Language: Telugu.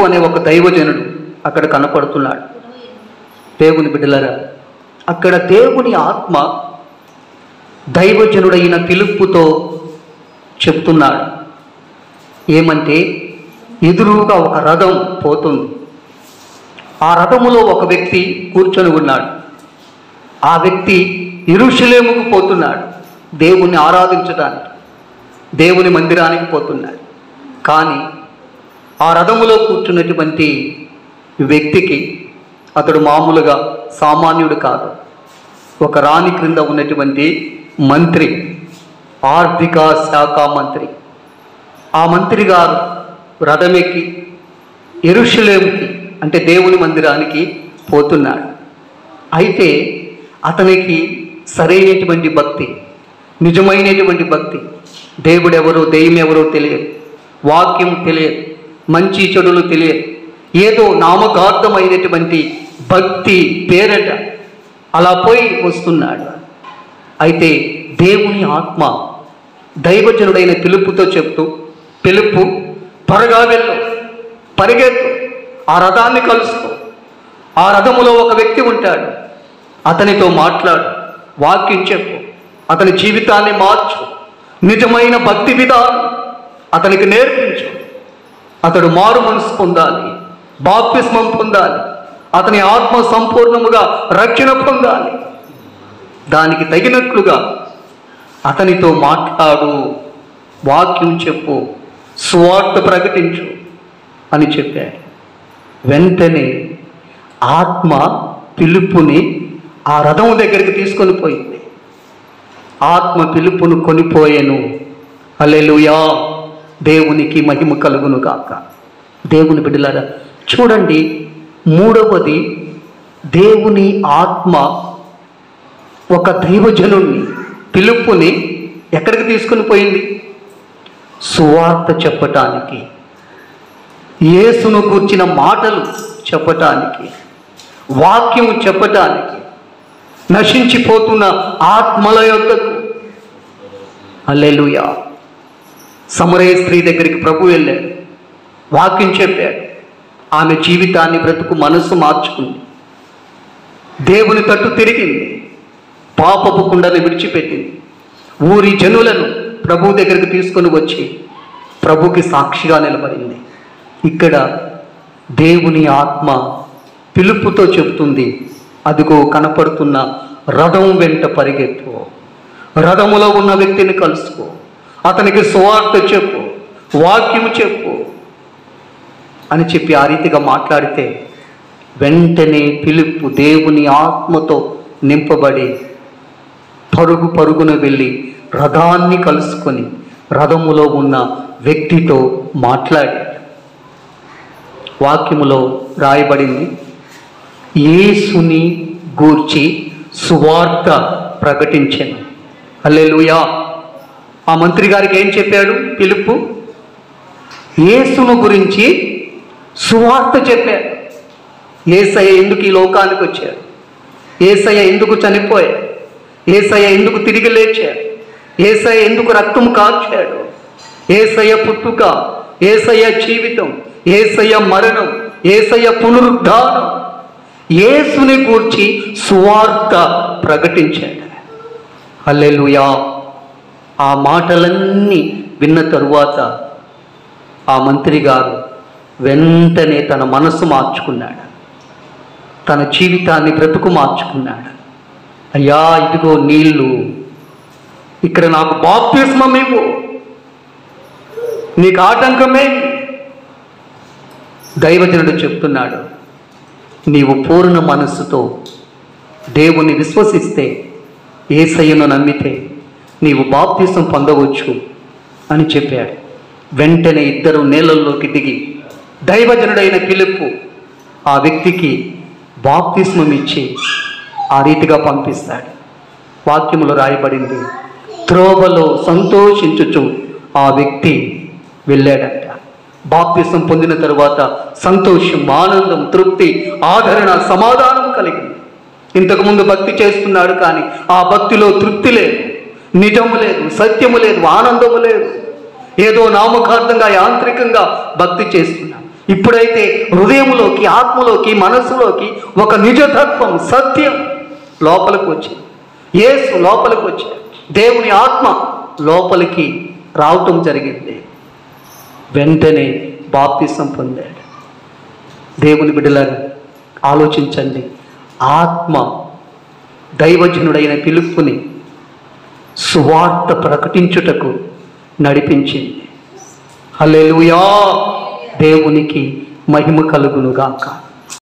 అనే ఒక దైవజనుడు అక్కడ కనపడుతున్నాడు. దేవుని బిడ్డలారా, అక్కడ దేవుని ఆత్మ దైవజనుడైన ఫిలిప్పుతో చెప్తున్నాడు. ఏమంటే, ఎదురుగా ఒక రథం పోతుంది. ఆ రథములో ఒక వ్యక్తి కూర్చొని ఉన్నాడు. ఆ వ్యక్తి యెరూషలేముకు పోతున్నాడు, దేవుణ్ణి ఆరాధించడానికి, దేవుని మందిరానికి పోతున్నాడు. కానీ ఆ రథములో కూర్చున్నటువంటి వ్యక్తికి అతడు మామూలుగా సామాన్యుడు కాదు. ఒక రాణి క్రింద ఉన్నటువంటి మంత్రి, ఆర్థిక శాఖ మంత్రి. ఆ మంత్రి గారు రథమెక్కి యెరూషలేముకి అంటే దేవుని మందిరానికి పోతున్నాడు. అయితే అతనికి సరైనటువంటి భక్తి, నిజమైనటువంటి భక్తి, దేవుడెవరో దెయ్యం ఎవరో తెలియదు, వాక్యం తెలియదు, మంచి చెడులు తెలియదు. ఏదో నామకార్థమైనటువంటి భక్తి పేరట అలా పోయి వస్తున్నాడు. అయితే దేవుని ఆత్మ దైవజనుడైన ఫిలిప్పుతో చెప్తూ, ఫిలిప్పు, త్వరగా వెళ్ళు, పరిగెత్తు, ఆ రథాన్ని కలుసుకో. ఆ రథములో ఒక వ్యక్తి ఉంటాడు, అతనితో మాట్లాడు, వాక్యం చెప్పు, అతని జీవితాన్ని మార్చు, నిజమైన భక్తి విధానం అతనికి నేర్పించు. అతడు మారు మనసు పొందాలి, బాప్తిస్మం పొందాలి, అతని ఆత్మ సంపూర్ణముగా రక్షణ పొందాలి. దానికి తగినట్లుగా అతనితో మాట్లాడు, వాక్యం చెప్పు, సువార్త ప్రకటించు అని చెప్పాడు. వెంటనే ఆత్మ ఫిలిప్పుని ఆ రథం దగ్గరికి తీసుకొని పోయింది. ఆత్మ ఫిలిప్పును కొనిపోయెను. హల్లెలూయా, దేవునికి మహిమ కలుగును గాక. దేవుని బిడ్డలారా, చూడండి, మూడవది, దేవుని ఆత్మ ఒక దైవజనుణ్ణి ఫిలిప్పుని ఎక్కడికి తీసుకుని పోయింది? సువార్త చెప్పటానికి, యేసును గూర్చిన మాటలు చెప్పటానికి, వాక్యము చెప్పటానికి, నశించిపోతున్న ఆత్మల యొద్దకు. హల్లెలూయా. సమరయ స్త్రీ దగ్గరికి ప్రభు వెళ్ళాడు, వాక్యం చెప్పాడు. ఆమె జీవితాన్ని, బ్రతుకు, మనస్సు మార్చుకుంది, దేవుని తట్టు తిరిగింది, పాపపు కుండను విడిచిపెట్టింది. ఊరి జనులను ప్రభు దగ్గరికి తీసుకొని వచ్చి ప్రభుకి సాక్షిగా నిలబడింది. ఇక్కడ దేవుని ఆత్మ ఫిలిప్పుతో చెబుతుంది, అదిగో కనపడుతున్న రథం వెంట పరిగెత్తు, రథములో ఉన్న వ్యక్తిని కలుసుకో, అతనికి సువార్త చెప్పు, వాక్యము చెప్పు అని చెప్పి ఆ రీతిగా మాట్లాడితే వెంటనే ఫిలిప్పు దేవుని ఆత్మతో నింపబడి పరుగు పరుగున వెళ్ళి రథాన్ని కలుసుకొని రథములో ఉన్న వ్యక్తితో మాట్లాడాడు. వాక్యములో రాయబడింది, యేసుని గూర్చి సువార్త ప్రకటించెను. హల్లెలూయా. ఆ మంత్రి గారికి ఏం చెప్పాడు ఫిలిప్పు? యేసును గురించి సువార్త చెప్పాడు. యేసయ్య ఎందుకు ఈ లోకానికి వచ్చాడు, యేసయ్య ఎందుకు చనిపోయాడు, యేసయ్య ఎందుకు తిరిగి లేచాడు, యేసయ్య ఎందుకు రక్తం కార్చాడు, యేసయ్య పుట్టుక, యేసయ్య జీవితం, యేసయ్య మరణం, యేసయ్య పునరుద్ధానం, యేసుని గూర్చి సువార్త ప్రకటించాడు. హల్లెలూయా. ఆ మాటలన్నీ విన్న తరువాత ఆ మంత్రి గారు వెంటనే తన మనసు మార్చుకున్నాడు, తన జీవితాన్ని, బ్రతుకు మార్చుకున్నాడు. అయ్యా, ఇదిగో నీళ్ళు, ఇక్కడ నాకు బాప్తిస్మం ఇవ్వు, నీకు ఆటంకమే. దైవజనుడు చెప్తున్నాడు, నీవు పూర్ణ మనస్సుతో దేవుని విశ్వసిస్తే, యేసయ్యను నమ్మితే నీవు బాప్తిస్మం పొందవచ్చు అని చెప్పాడు. వెంటనే ఇద్దరు నీళ్ళల్లోకి దిగి దైవజనుడైన ఫిలిప్పు ఆ వ్యక్తికి బాప్తిస్మం ఇచ్చి ఆ రీతిగా పంపిస్తాడు. వాక్యములో రాయబడింది, త్రోవలో సంతోషించుచు ఆ వ్యక్తి వెళ్ళాడంట. బాప్తిస్మం పొందిన తరువాత సంతోషం, ఆనందం, తృప్తి, ఆదరణ, సమాధానం కలిగింది. ఇంతకుముందు భక్తి చేస్తున్నాడు, కానీ ఆ భక్తిలో తృప్తి లేదు, నిజము లేదు, సత్యము లేదు, ఆనందము లేదు. ఏదో నామకార్థంగా, యాంత్రికంగా భక్తి చేస్తున్నాం. ఇప్పుడైతే హృదయంలోకి, ఆత్మలోకి, మనస్సులోకి ఒక నిజతత్వం, సత్యం లోపలికి వచ్చింది. యేసు లోపలికి వచ్చి దేవుని ఆత్మ లోపలికి రావటం జరిగింది. వెంటనే బాప్తిసం పొందాడు. దేవుని బిడ్డలారా ఆలోచించండి. ఆత్మ దైవజనుడైన ఫిలిప్పుని సువార్త ప్రకటించుటకు నడిపించింది. హల్లెలూయా! దేవునికి మహిమ కలుగునుగాక.